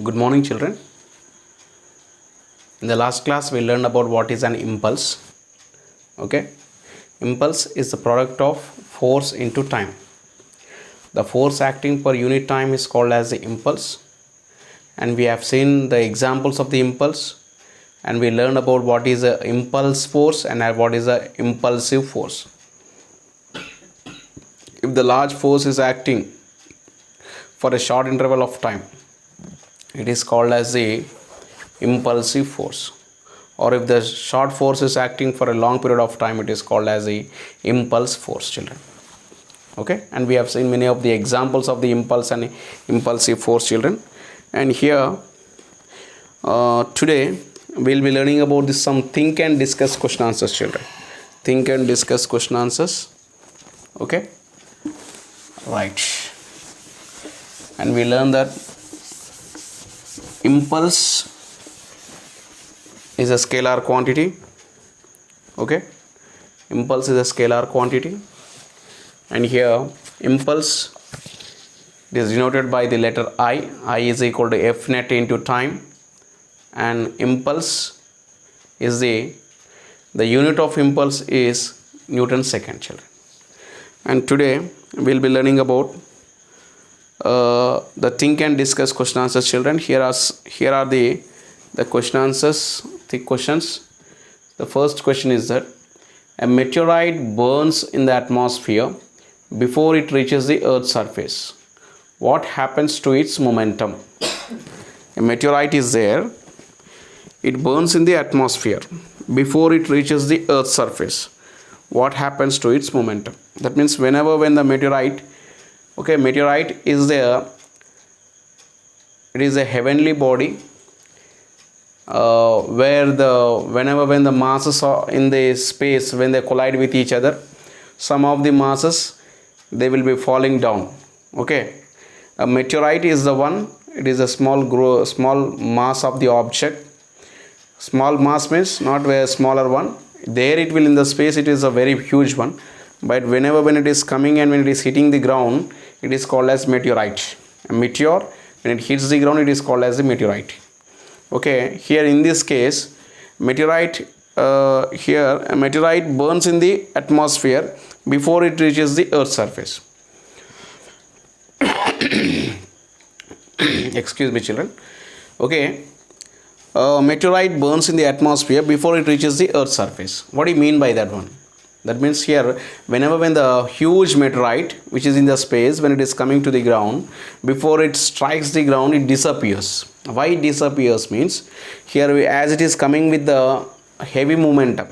Good morning, children. In the last class, we learned about what is an impulse. Okay, impulse is the product of force into time. The force acting per unit time is called as the impulse, and we have seen the examples of the impulse, and we learned about what is a impulse force and what is a impulsive force. If the large force is acting for a short interval of time, it is called as the impulsive force, or if the short force is acting for a long period of time, it is called as the impulse force, children. Okay, and we have seen many of the examples of the impulse and impulsive force, children. And here today we'll be learning about this some think and discuss question answers, children. Think and discuss question answers. Okay, right. And we learn that impulse is a scalar quantity. Okay, impulse is a scalar quantity, and here impulse is denoted by the letter I. I is equal to F net into time, and impulse is the unit of impulse is Newton second, children. And today we'll be learning about the think and discuss question answers, children. Here are the question answers, the questions. The first question is that a meteorite burns in the atmosphere before it reaches the Earth's surface. What happens to its momentum? A meteorite is there. It burns in the atmosphere before it reaches the Earth's surface. What happens to its momentum? That means when the meteorite is there, it is a heavenly body where when the masses are in the space, when they collide with each other, some of the masses, they will be falling down. Okay, a meteorite is the one, it is a small mass of the object. Small mass means not a smaller one. There it will, in the space it is a very huge one, but when it is coming and when it is hitting the ground, it is called as meteorite. A meteor, when it hits the ground, it is called as a meteorite. Okay, here in this case, a meteorite burns in the atmosphere before it reaches the Earth's surface. Excuse me, children. Okay, meteorite burns in the atmosphere before it reaches the Earth's surface. What do you mean by that one? That means here, when the huge meteorite, which is in the space, when it is coming to the ground, before it strikes the ground, it disappears. Why it disappears means, here as it is coming with the heavy momentum.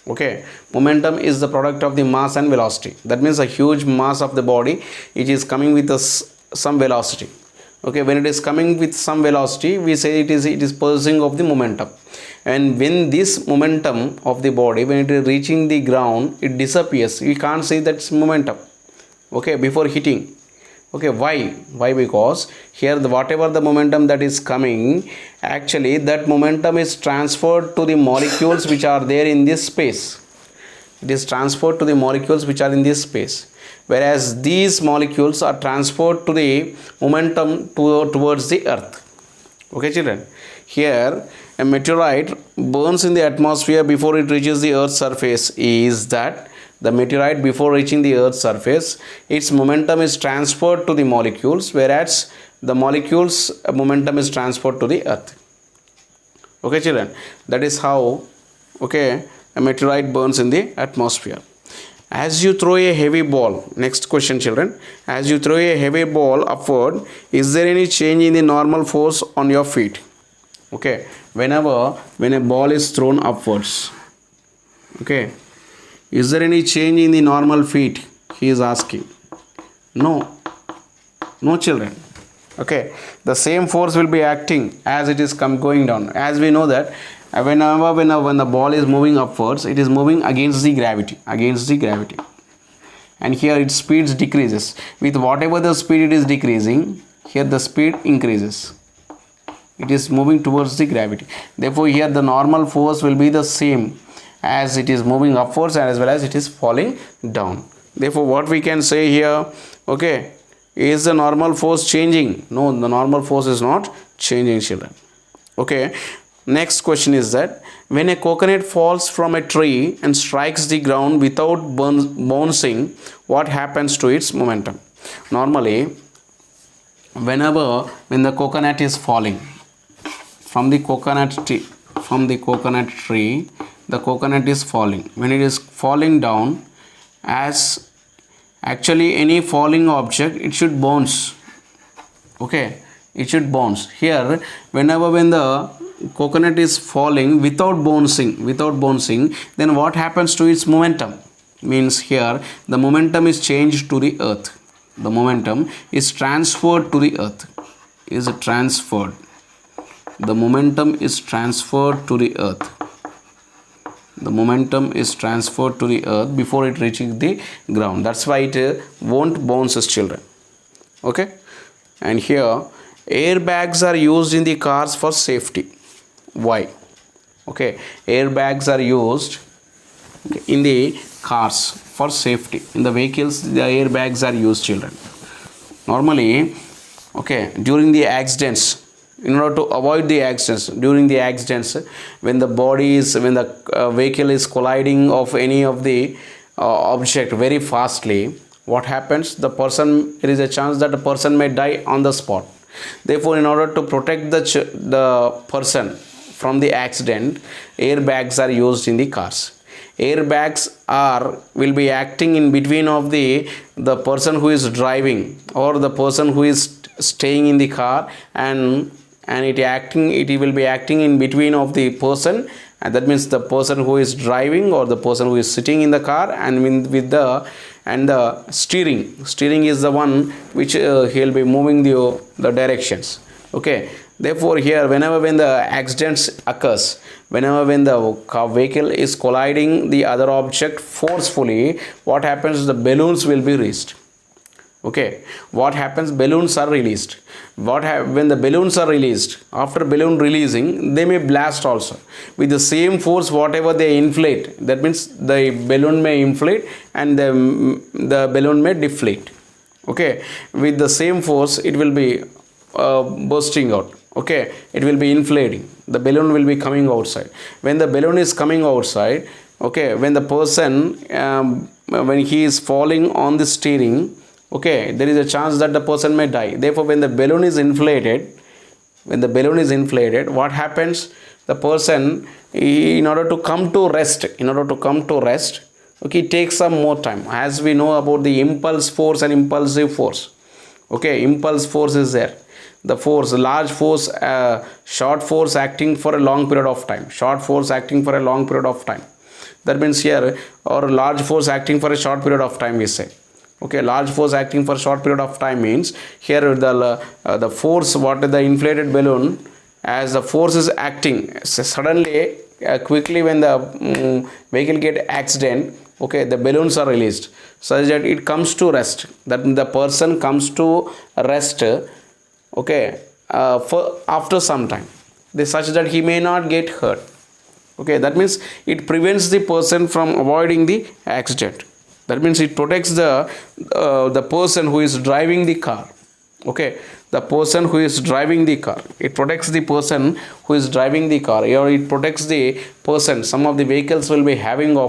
Okay, momentum is the product of the mass and velocity. That means a huge mass of the body, it is coming with some velocity. Okay, when it is coming with some velocity, we say it is possessing of the momentum. And when this momentum of the body, when it is reaching the ground, it disappears. You can't see that momentum. Okay, before hitting. Okay, why? Because here whatever the momentum that is coming, actually that momentum is transferred to the molecules which are there in this space. It is transferred to the molecules which are in this space. Whereas these molecules are transferred to the momentum towards the Earth. Okay, children. Here, a meteorite burns in the atmosphere before it reaches the Earth's surface is that the meteorite, before reaching the Earth's surface, its momentum is transferred to the molecules, whereas the molecules' momentum is transferred to the Earth. Okay, children. That is how, okay, a meteorite burns in the atmosphere. As you throw a heavy ball, next question, children. As you throw a heavy ball upward, is there any change in the normal force on your feet? Okay, when a ball is thrown upwards, okay, is there any change in the normal feet? He is asking. No, children. Okay, the same force will be acting as it is going down. As we know that when the ball is moving upwards, it is moving against the gravity, and here its speed decreases. With whatever the speed it is decreasing, here the speed increases. It is moving towards the gravity. Therefore, here the normal force will be the same as it is moving upwards as well as it is falling down. Therefore, what we can say here, okay, is the normal force changing? No, the normal force is not changing, children. Okay, next question is that when a coconut falls from a tree and strikes the ground without bouncing, what happens to its momentum? Normally, when the coconut is falling from the coconut tree, the coconut is falling. When it is falling down, as actually any falling object, it should bounce. Okay, it should bounce. Here, when the coconut is falling without bouncing, then what happens to its momentum? Means here the momentum is changed to the earth. The momentum is transferred to the earth. The momentum is transferred to the earth. The momentum is transferred to the earth before it reaches the ground. That's why it won't bounce, as children. Okay, and here airbags are used in the cars for safety. Why? Okay, airbags are used in the cars for safety. In the vehicles, the airbags are used, children. Normally, okay, during the accidents, in order to avoid the accidents, during the accidents, when the vehicle is colliding of any of the object very fastly, what happens? There is a chance that the person may die on the spot. Therefore, in order to protect the person from the accident, airbags are used in the cars. Airbags will be acting in between of the person who is driving or the person who is staying in the car, and it will be acting in between of the person, and that means the person who is driving or the person who is sitting in the car, and with the steering is the one which he'll be moving the directions. Okay, therefore here when the accidents occurs, when the vehicle is colliding the other object forcefully, what happens? The balloons will be released. Okay, what happens? Balloons are released. When the balloons are released, after balloon releasing, they may blast also with the same force whatever they inflate. That means the balloon may inflate and the balloon may deflate. Okay, with the same force it will be bursting out. Okay, it will be inflating. The balloon will be coming outside. When the balloon is coming outside, okay, when the person when he is falling on the steering, okay, there is a chance that the person may die. Therefore, when the balloon is inflated, what happens? The person, in order to come to rest, okay, it takes some more time. As we know about the impulse force and impulsive force. Okay, impulse force is there. The force, large force, short force acting for a long period of time. That means here, or large force acting for a short period of time, we say. Okay, large force acting for a short period of time means here the force, what the inflated balloon, as the force is acting suddenly, quickly when the vehicle get accident, okay, the balloons are released such that it comes to rest. That the person comes to rest. Okay, for after some time, such that he may not get hurt. Okay, that means it prevents the person from avoiding the accident. That means it protects the person who is driving the car. Okay, the person who is driving the car. It protects the person who is driving the car, or it protects the person. Some of the vehicles will be having the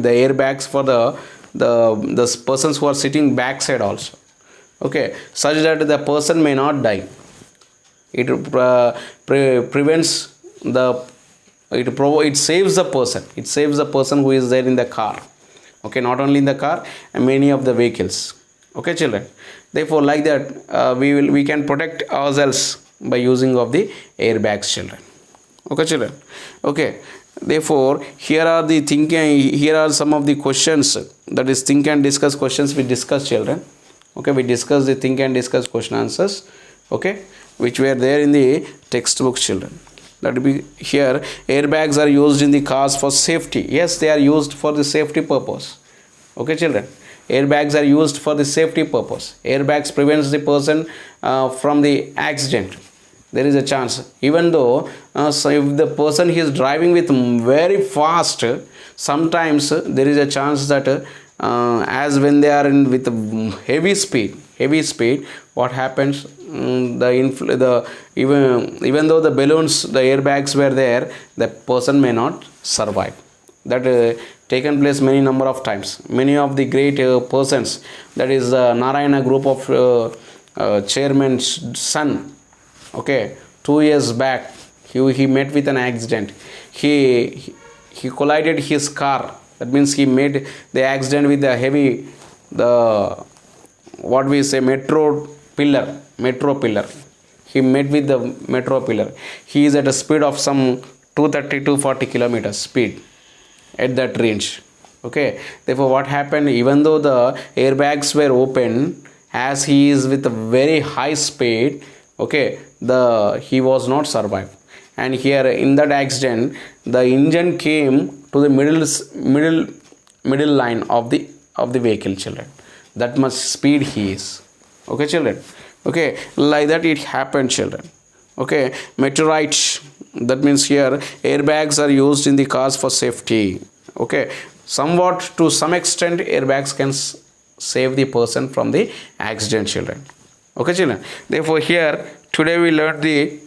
airbags for the persons who are sitting backside also. Okay, such that the person may not die. It prevents it saves the person. It saves the person who is there in the car. Okay, not only in the car, and many of the vehicles. Okay, children. Therefore, like that, we can protect ourselves by using of the airbags, children. Okay, children. Okay. Therefore, here are some of the questions, that is think and discuss questions we discussed, children. Okay, we discussed the think and discuss question answers. Okay, which were there in the textbook, children. That will be here. Airbags are used in the cars for safety. Yes, they are used for the safety purpose. Okay, children. Airbags are used for the safety purpose. Airbags prevents the person from the accident. There is a chance, even though so if the person is driving with very fast, sometimes there is a chance that as when they are with heavy speed, heavy speed, what happens? The even though the balloons, the airbags were there, the person may not survive. That taken place many number of times. Many of the great persons, that is Narayana group of chairman's son. Okay, 2 years back, he met with an accident. He collided his car. That means he made the accident with the heavy, the what we say, metro pillar. He met with the metro pillar. He is at a speed of some 230 to 40 kilometers speed at that range. Okay, therefore what happened, even though the airbags were open, as he is with a very high speed, okay, the he was not survived. And here in that accident, the engine came to the middle line of the vehicle, children. That much speed he is. Okay, children. Okay, like that it happened, children. Okay, meteorite, that means here airbags are used in the cars for safety. Okay, somewhat to some extent airbags can save the person from the accident, children. Okay, children. Therefore here today we learned the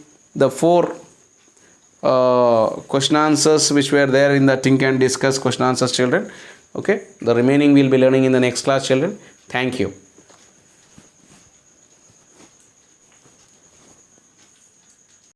four question answers which were there in the think and discuss question answers, children. Okay, the remaining we'll be learning in the next class, children. Thank you.